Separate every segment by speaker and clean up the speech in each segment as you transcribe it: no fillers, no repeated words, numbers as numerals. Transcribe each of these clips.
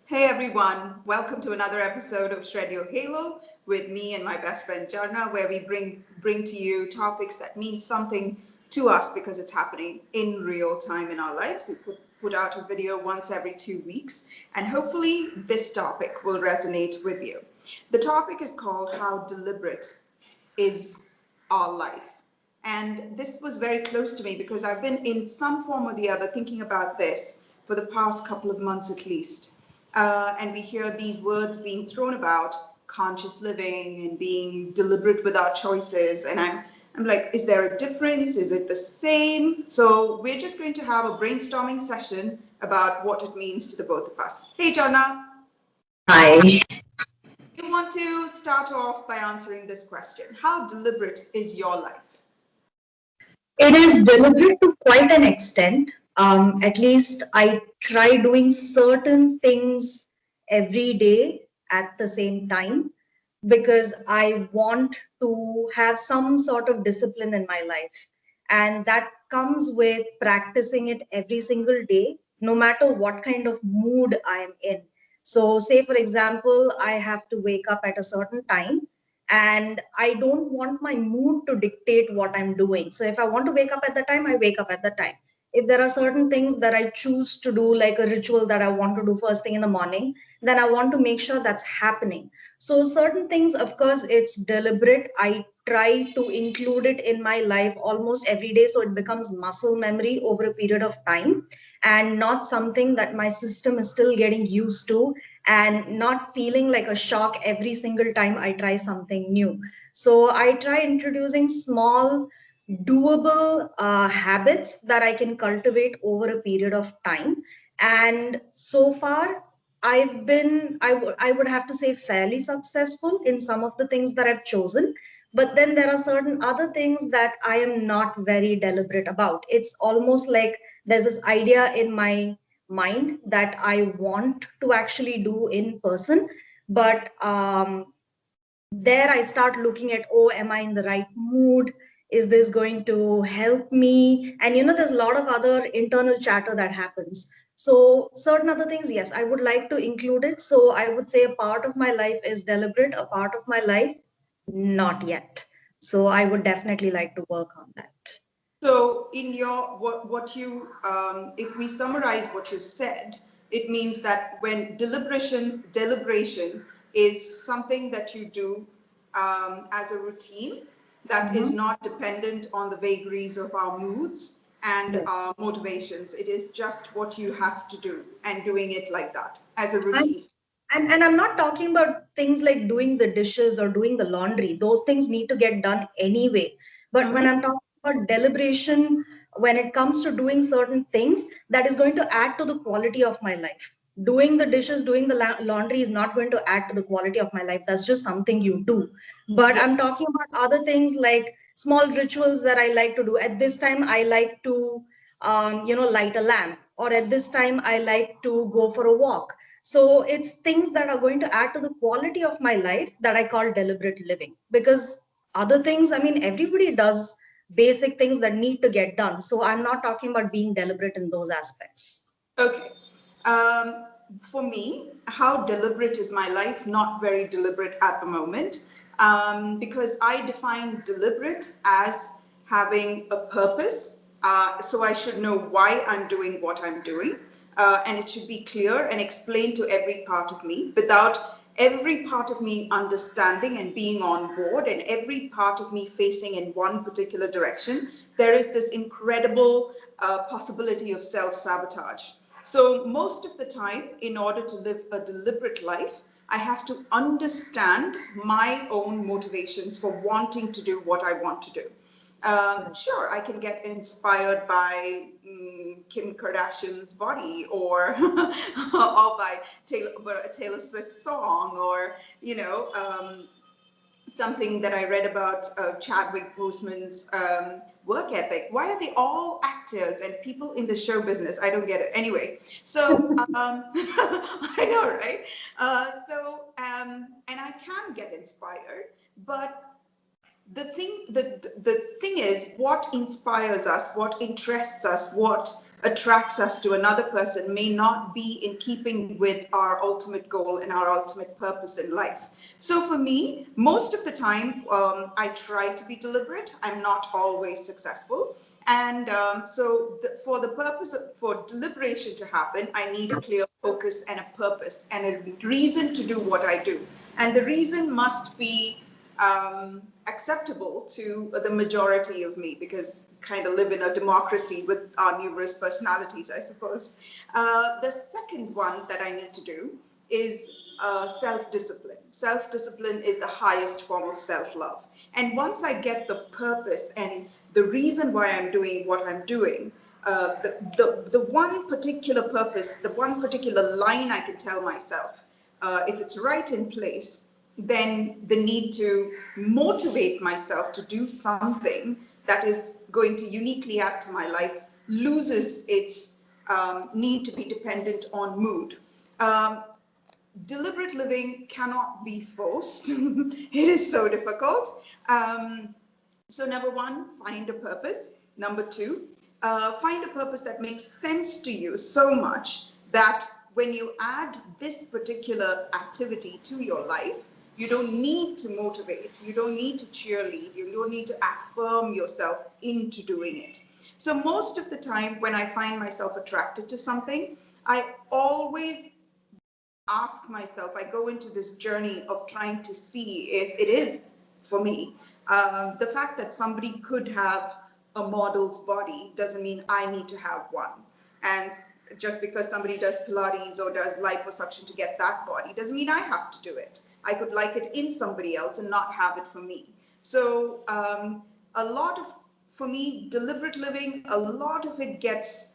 Speaker 1: Hey everyone, welcome to another episode of Shred Your Halo with me and my best friend Jharna, where we bring to you topics that mean something to us because it's happening in real time in our lives. We put out a video once every 2 weeks, and hopefully this topic will resonate with you. The topic is called How Deliberate is Our Life? And this was very close to me because I've been in some form or the other thinking about this for the past couple of months at least. And we hear these words being thrown about conscious living and being deliberate with our choices. And I'm like, is there a difference? Is it the same? So we're just going to have a brainstorming session about what it means to the both of us. Hey, Jana.
Speaker 2: Hi.
Speaker 1: You want to start off by answering this question. How deliberate is your life?
Speaker 2: It is deliberate to quite an extent. At least I try doing certain things every day at the same time because I want to have some sort of discipline in my life. And that comes with practicing it every single day, no matter what kind of mood I'm in. So, say for example, I have to wake up at a certain time and I don't want my mood to dictate what I'm doing. So if I want to wake up at the time, I wake up at the time. If there are certain things that I choose to do, like a ritual that I want to do first thing in the morning, then I want to make sure that's happening. So certain things, of course, it's deliberate. I try to include it in my life almost every day, so it becomes muscle memory over a period of time and not something that my system is still getting used to and not feeling like a shock every single time I try something new. So I try introducing small, doable habits that I can cultivate over a period of time. And so far, I would have to say, fairly successful in some of the things that I've chosen. But then there are certain other things that I am not very deliberate about. It's almost like there's this idea in my mind that I want to actually do in person. But there I start looking at, oh, am I in the right mood? Is this going to help me? And there's a lot of other internal chatter that happens. So certain other things, yes, I would like to include it. So I would say a part of my life is deliberate, a part of my life, not yet. So I would definitely like to work on that.
Speaker 1: So, in your what you, if we summarize what you've said, it means that when deliberation is something that you do as a routine that is
Speaker 2: Mhm.
Speaker 1: not dependent on the vagaries of our moods and
Speaker 2: Yes.
Speaker 1: our motivations. It is just what you have to do and doing it like that as a routine.
Speaker 2: And I'm not talking about things like doing the dishes or doing the laundry. Those things need to get done anyway. But when
Speaker 1: Mm-hmm.
Speaker 2: I'm talking about deliberation, when it comes to doing certain things, that is going to add to the quality of my life. Doing the dishes, doing the laundry is not going to add to the quality of my life. That's just something you do. But
Speaker 1: Yeah.
Speaker 2: I'm talking about other things like small rituals that I like to do. At this time, I like to, light a lamp, or at this time, I like to go for a walk. So it's things that are going to add to the quality of my life that I call deliberate living. Because other things, I mean, everybody does basic things that need to get done. So I'm not talking about being deliberate in those aspects.
Speaker 1: Okay. Um, for me, how deliberate is my life? Not very deliberate at the moment, because I define deliberate as having a purpose. So I should know why I'm doing what I'm doing, and it should be clear and explained to every part of me without every part of me understanding and being on board, and every part of me facing in one particular direction. There is this incredible possibility of self sabotage. So, most of the time, in order to live a deliberate life, I have to understand my own motivations for wanting to do what I want to do. Sure, I can get inspired by Kim Kardashian's body, or or by Taylor Swift song, or something that I read about Chadwick Boseman's work ethic. Why are they all actors and people in the show business? I don't get it. Anyway, so I know, right? And I can get inspired, but the thing is what inspires us, what interests us, what attracts us to another person may not be in keeping with our ultimate goal and our ultimate purpose in life. So for me, most of the time, I try to be deliberate. I'm not always successful. And for the purpose for deliberation to happen, I need a clear focus and a purpose and a reason to do what I do. And the reason must be acceptable to the majority of me, because kind of live in a democracy with our numerous personalities, I suppose. The second one that I need to do is self-discipline. Self-discipline is the highest form of self-love. And once I get the purpose and the reason why I'm doing what I'm doing, the one particular purpose, the one particular line I can tell myself, if it's right in place, then the need to motivate myself to do something that is going to uniquely add to my life loses its need to be dependent on mood. Deliberate living cannot be forced. It is so difficult. So number one, find a purpose. Number two, find a purpose that makes sense to you so much that when you add this particular activity to your life, you don't need to motivate, you don't need to cheerlead, you don't need to affirm yourself into doing it. So most of the time when I find myself attracted to something, I always ask myself, I go into this journey of trying to see if it is for me. The fact that somebody could have a model's body doesn't mean I need to have one. And just because somebody does Pilates or does liposuction to get that body doesn't mean I have to do it. I could like it in somebody else and not have it for me. So a lot of, for me, deliberate living, a lot of it gets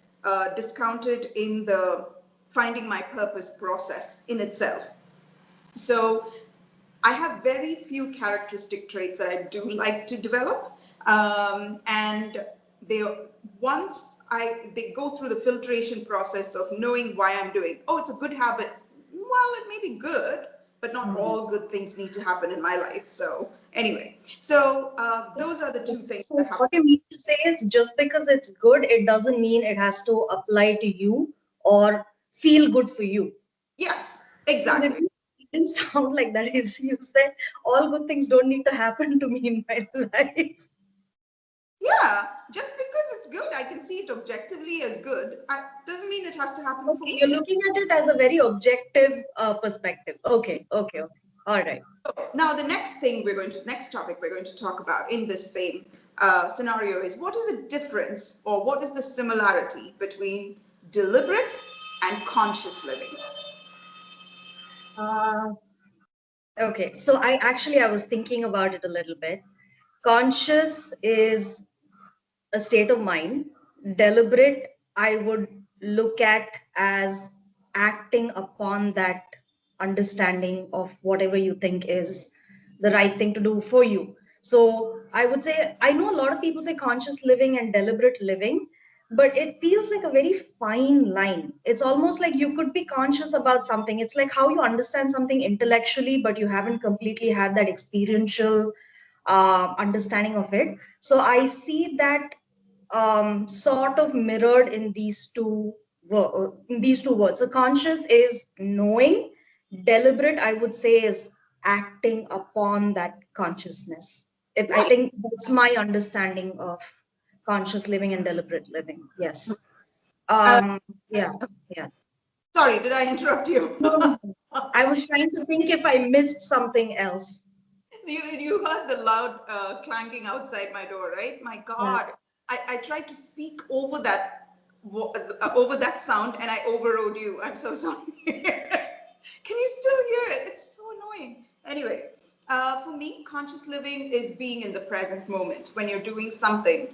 Speaker 1: discounted in the finding my purpose process in itself. So I have very few characteristic traits that I do like to develop, and they once they go through the filtration process of knowing why I'm doing. Oh, it's a good habit. Well, it may be good, but not all good things need to happen in my life. So anyway, so those are the two things
Speaker 2: So
Speaker 1: that happen.
Speaker 2: what you mean to say is just because it's good, it doesn't mean it has to apply to you or feel good for you.
Speaker 1: Yes,
Speaker 2: Because
Speaker 1: exactly.
Speaker 2: it didn't sound like that. Is you said all good things don't need to happen to me in my life.
Speaker 1: Yeah, just because it's good, I can see it objectively as good. Doesn't mean it has to happen for
Speaker 2: Okay, you're
Speaker 1: me.
Speaker 2: looking at it as a very objective perspective. Okay, okay, okay. All right.
Speaker 1: Now, the next topic we're going to talk about in this same scenario is, what is the difference or what is the similarity between deliberate and conscious living?
Speaker 2: Uh, okay, so I was thinking about it a little bit. Conscious is a state of mind. Deliberate, I would look at as acting upon that understanding of whatever you think is the right thing to do for you. So I would say, I know a lot of people say conscious living and deliberate living, but it feels like a very fine line. It's almost like you could be conscious about something. It's like how you understand something intellectually, but you haven't completely had that experiential understanding of it. So I see that sort of mirrored in these two words. So conscious is knowing, deliberate I would say is acting upon that consciousness. I
Speaker 1: Right.
Speaker 2: think that's my understanding of conscious living and deliberate living. Yes.
Speaker 1: Uh,
Speaker 2: Yeah. Yeah.
Speaker 1: Sorry, did I interrupt you?
Speaker 2: No, no, no. I was trying to think if I missed something else.
Speaker 1: You heard the loud clanking outside my door, right? My
Speaker 2: Yeah.
Speaker 1: God, I tried to speak over that sound and I overrode you. I'm so sorry. Can you still hear it? It's so annoying. Anyway, for me, conscious living is being in the present moment when you're doing something,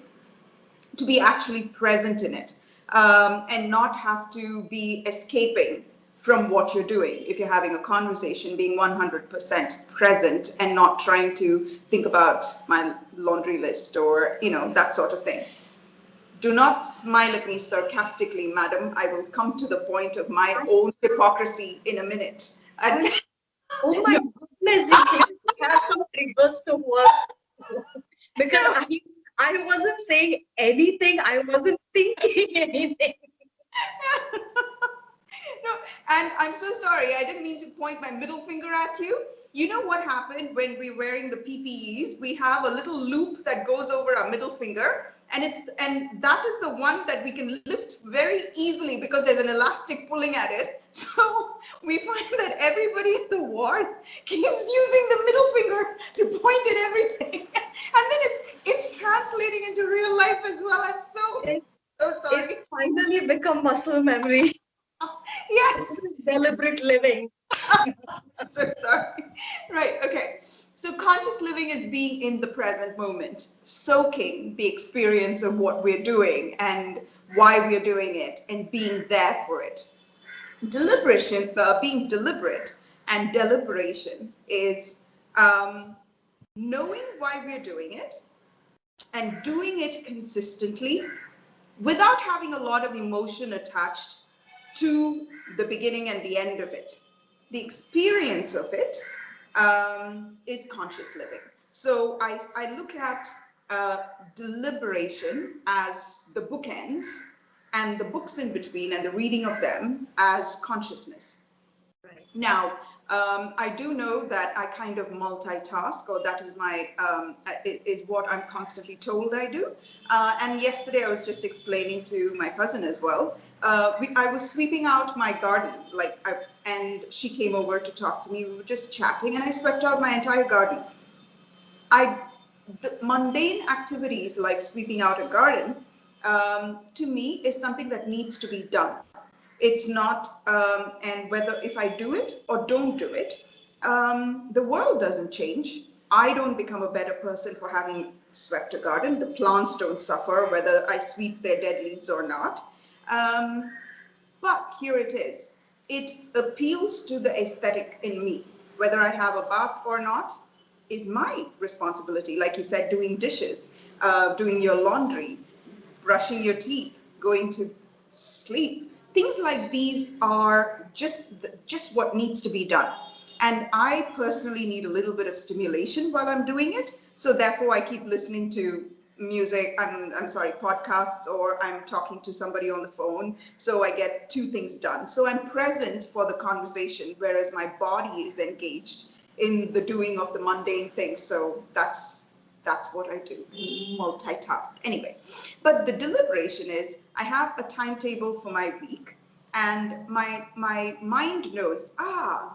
Speaker 1: to be actually present in it, and not have to be escaping from what you're doing. If you're having a conversation, being 100% present and not trying to think about my laundry list or, that sort of thing. Do not smile at me sarcastically, madam. I will come to the point of my own hypocrisy in a minute. And
Speaker 2: Oh my
Speaker 1: no,
Speaker 2: goodness, you clearly have some triggers to work because
Speaker 1: no,
Speaker 2: I wasn't saying anything. I wasn't thinking anything.
Speaker 1: No, and I'm so sorry. I didn't mean to point my middle finger at you. You know what happened when we're wearing the PPEs? We have a little loop that goes over our middle finger, and that is the one that we can lift very easily because there's an elastic pulling at it. So we find that everybody in the ward keeps using the middle finger to point at everything, and then it's translating into real life as well. I'm
Speaker 2: It,
Speaker 1: so
Speaker 2: it's
Speaker 1: sorry.
Speaker 2: finally become muscle memory. This
Speaker 1: Yes.
Speaker 2: is deliberate living.
Speaker 1: So sorry. Right, okay. So conscious living is being in the present moment, soaking the experience of what we're doing and why we're doing it and being there for it. Deliberation, being deliberate and deliberation is knowing why we're doing it and doing it consistently without having a lot of emotion attached to the beginning and the end of it. The experience of it is conscious living. So I look at deliberation as the bookends and the books in between and the reading of them as consciousness.
Speaker 2: Right.
Speaker 1: Now, I do know that I kind of multitask, or that is my is what I'm constantly told I do. And yesterday I was just explaining to my cousin as well. I was sweeping out my garden, and she came over to talk to me. We were just chatting, and I swept out my entire garden. I the mundane activities like sweeping out a garden to me is something that needs to be done. It's not, and whether if I do it or don't do it, the world doesn't change. I don't become a better person for having swept a garden. The plants don't suffer whether I sweep their dead leaves or not. Um, but here it is. It appeals to the aesthetic in me. Whether I have a bath or not is my responsibility. Like you said, doing dishes, doing your laundry, brushing your teeth, going to sleep. Things like these are just what needs to be done. And I personally need a little bit of stimulation while I'm doing it. So therefore, I keep listening to music, I'm sorry, podcasts, or I'm talking to somebody on the phone. So I get two things done. So I'm present for the conversation, whereas my body is engaged in the doing of the mundane things. So that's what I do, multitask. Anyway, but the deliberation is I have a timetable for my week, and my mind knows,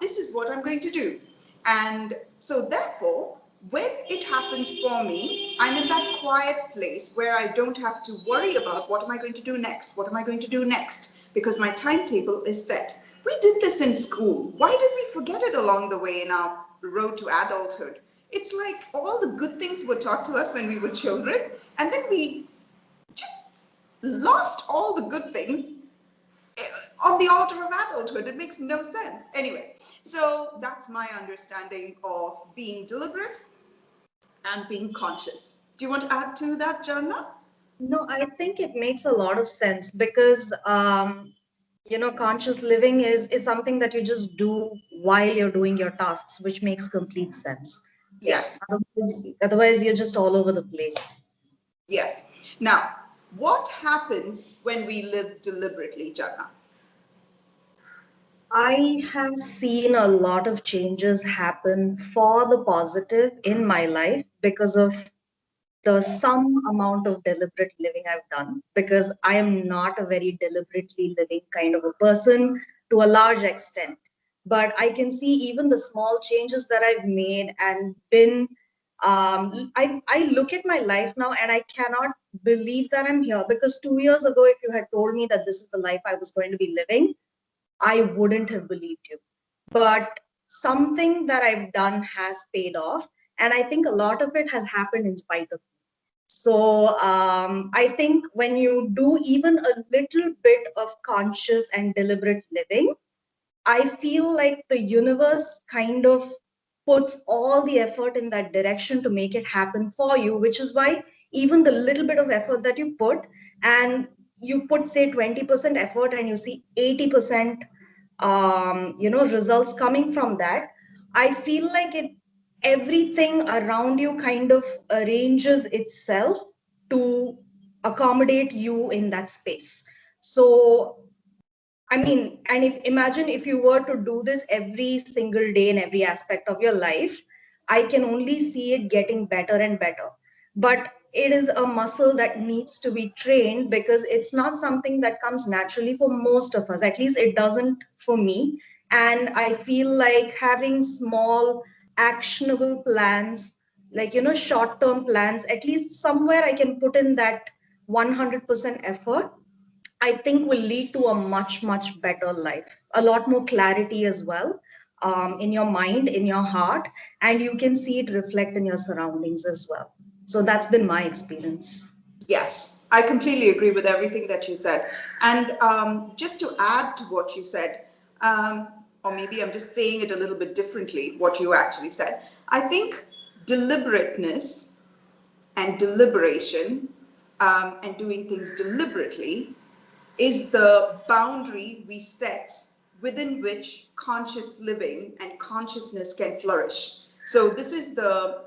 Speaker 1: this is what I'm going to do. And so therefore, when it happens for me, I'm in that quiet place where I don't have to worry about what am I going to do next? What am I going to do next? Because my timetable is set. We did this in school. Why did we forget it along the way in our road to adulthood? It's like all the good things were taught to us when we were children, and then we just lost all the good things on the altar of adulthood. It makes no sense. Anyway, so that's my understanding of being deliberate and being conscious. Do you want to add to that, Jharna?
Speaker 2: No, I think it makes a lot of sense because conscious living is something that you just do while you're doing your tasks, which makes complete sense. Yeah.
Speaker 1: Yes.
Speaker 2: Otherwise you're just all over the place.
Speaker 1: Yes. Now, what happens when we live deliberately, Jharna?
Speaker 2: I have seen a lot of changes happen for the positive in my life because of the some amount of deliberate living I've done, because I am not a very deliberately living kind of a person to a large extent. But I can see even the small changes that I've made and been. I look at my life now and I cannot believe that I'm here, because 2 years ago, if you had told me that this is the life I was going to be living, I wouldn't have believed you. But something that I've done has paid off. And I think a lot of it has happened in spite of me. So I think when you do even a little bit of conscious and deliberate living, I feel like the universe kind of puts all the effort in that direction to make it happen for you, which is why even the little bit of effort that you put, and you put, say, 20% effort and you see 80%, results coming from that, I feel like everything around you kind of arranges itself to accommodate you in that space. So I mean, and if imagine if you were to do this every single day in every aspect of your life, I can only see it getting better and better. But it is a muscle that needs to be trained because it's not something that comes naturally for most of us. At least it doesn't for me. And I feel like having small, actionable plans, like, short-term plans, at least somewhere I can put in that 100% effort, I think will lead to a much, much better life, a lot more clarity as well, in your mind, in your heart, and you can see it reflect in your surroundings as well. So that's been my experience.
Speaker 1: Yes, I completely agree with everything that you said. And just to add to what you said, or maybe I'm just saying it a little bit differently, what you actually said, I think deliberateness and deliberation, and doing things deliberately is the boundary we set within which conscious living and consciousness can flourish. So this is the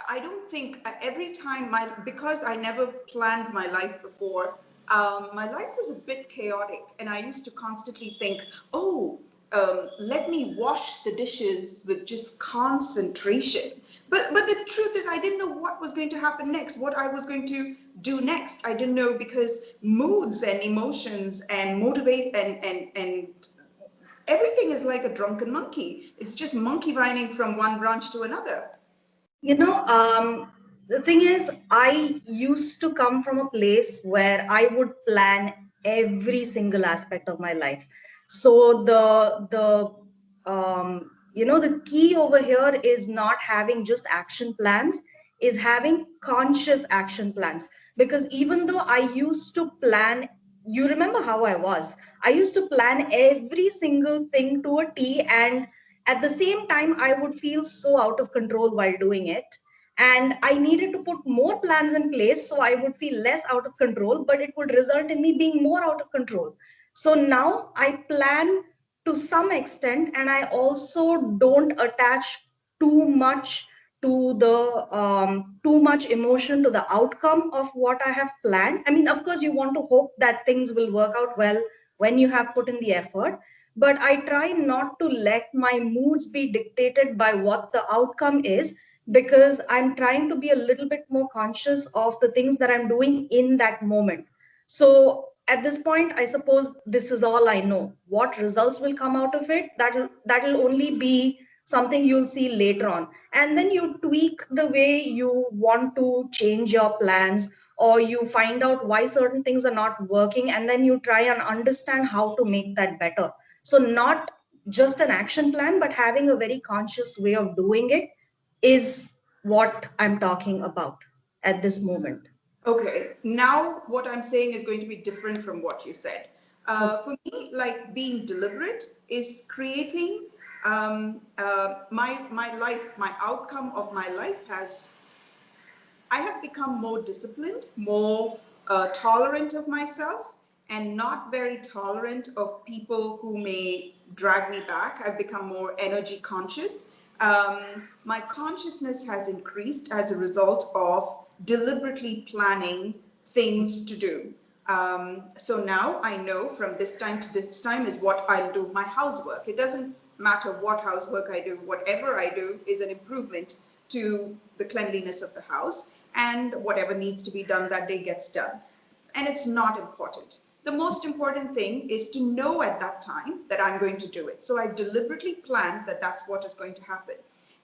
Speaker 1: I don't think every time because I never planned my life before, my life was a bit chaotic, and I used to constantly think, oh, let me wash the dishes with just concentration. But the truth is, I didn't know what was going to happen next, what I was going to do next. I didn't know because moods and emotions and motivate and everything is like a drunken monkey. It's just monkey whining from one branch to another.
Speaker 2: You know, the thing is, I used to come from a place where I would plan every single aspect of my life. So the key over here is not having just action plans, is having conscious action plans. Because even though I used to plan, you remember how I was. I used to plan every single thing to a T, and at the same time I would feel so out of control while doing it, and I needed to put more plans in place so I would feel less out of control, but it would result in me being more out of control. So now I plan to some extent, and I also don't attach too much to the too much emotion to the outcome of what I have planned. I mean, of course you want to hope that things will work out well when you have put in the effort, but I try not to let my moods be dictated by what the outcome is, because I'm trying to be a little bit more conscious of the things that I'm doing in that moment. So at this point, I suppose this is all I know. What results will come out of it, that'll only be something you'll see later on. And then you tweak the way you want to change your plans, or you find out why certain things are not working, and then you try and understand how to make that better. So not just an action plan, but having a very conscious way of doing it is what I'm talking about at this moment.
Speaker 1: Okay, now what I'm saying is going to be different from what you said.
Speaker 2: Okay.
Speaker 1: For me, like being deliberate is creating my life, my outcome of my life has I have become more disciplined, more tolerant of myself, and not very tolerant of people who may drag me back. I've become more energy conscious. My consciousness has increased as a result of deliberately planning things to do. So now I know from this time to this time is what I'll do. My housework, it doesn't matter what housework I do, whatever I do is an improvement to the cleanliness of the house, and whatever needs to be done that day gets done. And it's not important. The most important thing is to know at that time that I'm going to do it. So I deliberately plan that that's what is going to happen.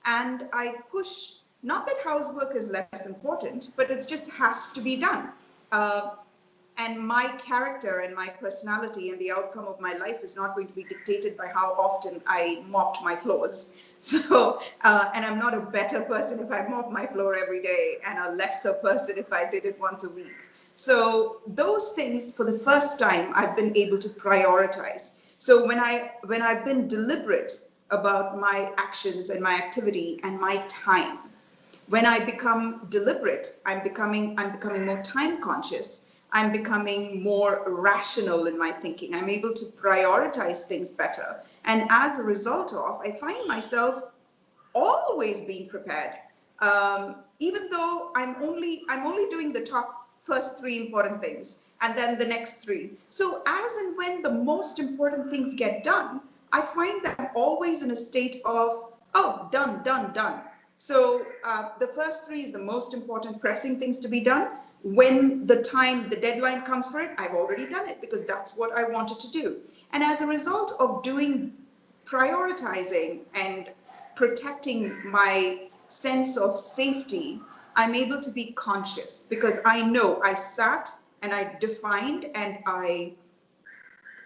Speaker 1: And I push, not that housework is less important, but it just has to be done. Uh, and my character and my personality and the outcome of my life is not going to be dictated by how often I mopped my floors. So, and I'm not a better person if I mop my floor every day, and a lesser person if I did it once a week. So those things, for the first time, I've been able to prioritize. So when I've been deliberate about my actions and my activity and my time, when I become deliberate, I'm becoming more time conscious. I'm becoming more rational in my thinking. I'm able to prioritize things better. And as a result of, I find myself always being prepared. Even though I'm only doing the top first three important things and then the next three. So as and when the most important things get done, I find that I'm always in a state of, oh, done, done, done. So the first three is the most important pressing things to be done. When the deadline comes for it, I've already done it because that's what I wanted to do. And as a result of doing prioritizing and protecting my sense of safety, I'm able to be conscious because I know I sat and I defined and I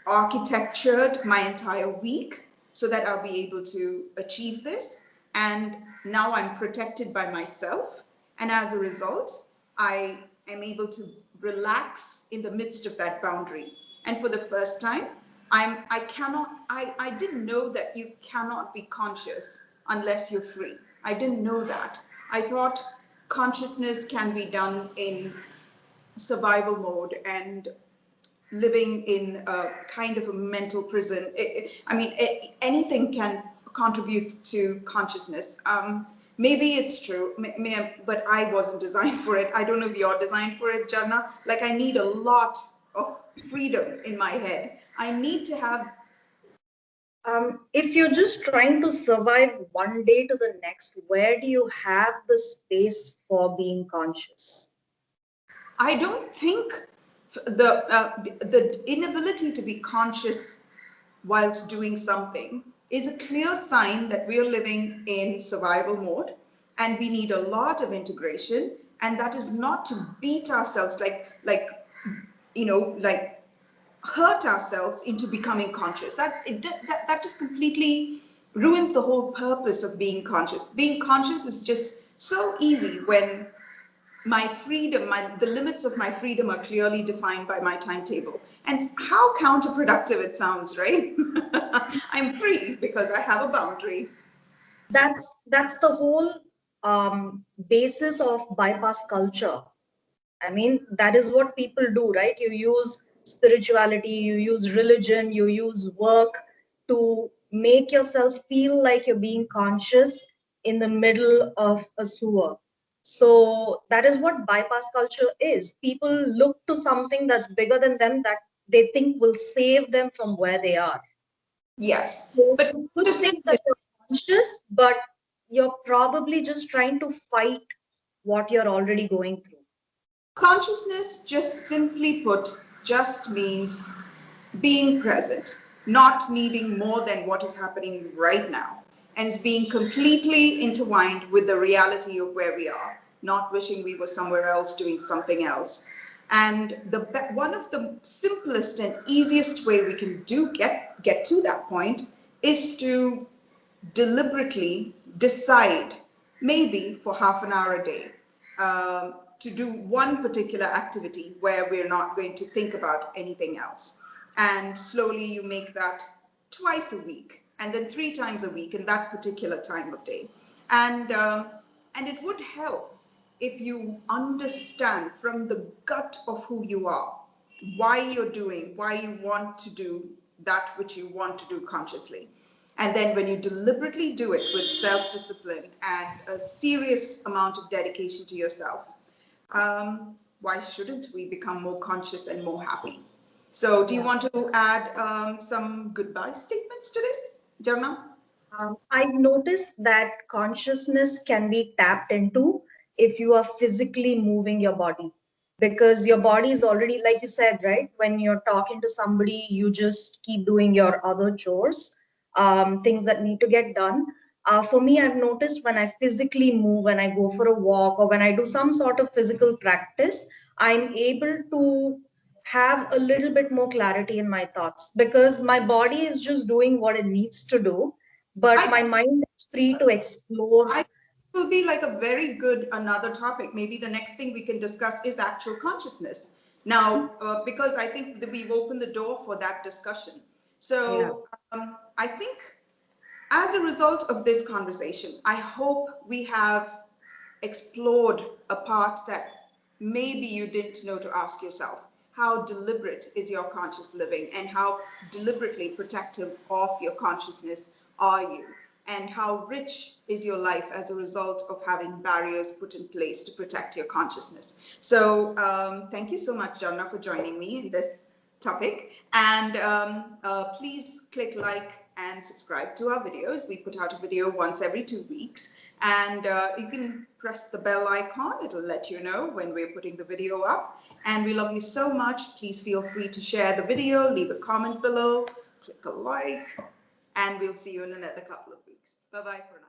Speaker 1: architectured my entire week so that I'll be able to achieve this. And now I'm protected by myself. And as a result, I am able to relax in the midst of that boundary. And for the first time, I didn't know that you cannot be conscious unless you're free. I didn't know that. I thought consciousness can be done in survival mode and living in a kind of a mental prison. Anything can contribute to consciousness. Maybe it's true, but I wasn't designed for it. I don't know if you're designed for it, Jharna. Like, I need a lot of freedom in my head. I need to have.
Speaker 2: If you're just trying to survive one day to the next, where do you have the space for being conscious?
Speaker 1: I don't think the inability to be conscious whilst doing something is a clear sign that we are living in survival mode and we need a lot of integration, and that is not to beat ourselves like hurt ourselves into becoming conscious. That just completely ruins the whole purpose of being conscious. Being conscious is just so easy when my freedom, the limits of my freedom are clearly defined by my timetable. And how counterproductive it sounds, right? I'm free because I have a boundary.
Speaker 2: That's the whole basis of bypass culture. I mean, that is what people do, right? You use spirituality, you use religion, you use work to make yourself feel like you're being conscious in the middle of a sewer. So that is what bypass culture is. People look to something that's bigger than them that they think will save them from where they are.
Speaker 1: Yes,
Speaker 2: So
Speaker 1: but
Speaker 2: you could
Speaker 1: consciousness,
Speaker 2: think that you're conscious, but you're probably just trying to fight what you're already going through.
Speaker 1: consciousness, just simply put, just means being present, not needing more than what is happening right now, and it's being completely intertwined with the reality of where we are, not wishing we were somewhere else doing something else. And one of the simplest and easiest way we can get to that point is to deliberately decide, maybe for half an hour a day, to do one particular activity where we're not going to think about anything else. And slowly you make that twice a week and then 3 times a week in that particular time of day. And it would help if you understand from the gut of who you are, why you want to do that which you want to do consciously. And then when you deliberately do it with self-discipline and a serious amount of dedication to yourself, why shouldn't we become more conscious and more happy? So do you want to add some goodbye statements to this, Jharna?
Speaker 2: I've noticed that consciousness can be tapped into if you are physically moving your body, because your body is already, like you said, right? When you're talking to somebody, you just keep doing your other chores, things that need to get done. For me, I've noticed when I physically move, when I go for a walk or when I do some sort of physical practice, I'm able to have a little bit more clarity in my thoughts because my body is just doing what it needs to do, but
Speaker 1: I
Speaker 2: my mind is free to explore.
Speaker 1: I will be like a very good another topic. Maybe the next thing we can discuss is actual consciousness. Now, because I think that we've opened the door for that discussion.
Speaker 2: Yeah.
Speaker 1: So I think as a result of this conversation, I hope we have explored a part that maybe you didn't know to ask yourself. How deliberate is your conscious living and how deliberately protective of your consciousness are you? and how rich is your life as a result of having barriers put in place to protect your consciousness. So thank you so much, Jharna, for joining me in this topic. And please click like and subscribe to our videos. We put out a video once every 2 weeks. And you can press the bell icon. It'll let you know when we're putting the video up. And we love you so much. Please feel free to share the video, leave a comment below, click a like, and we'll see you in another couple of weeks. Bye-bye for now.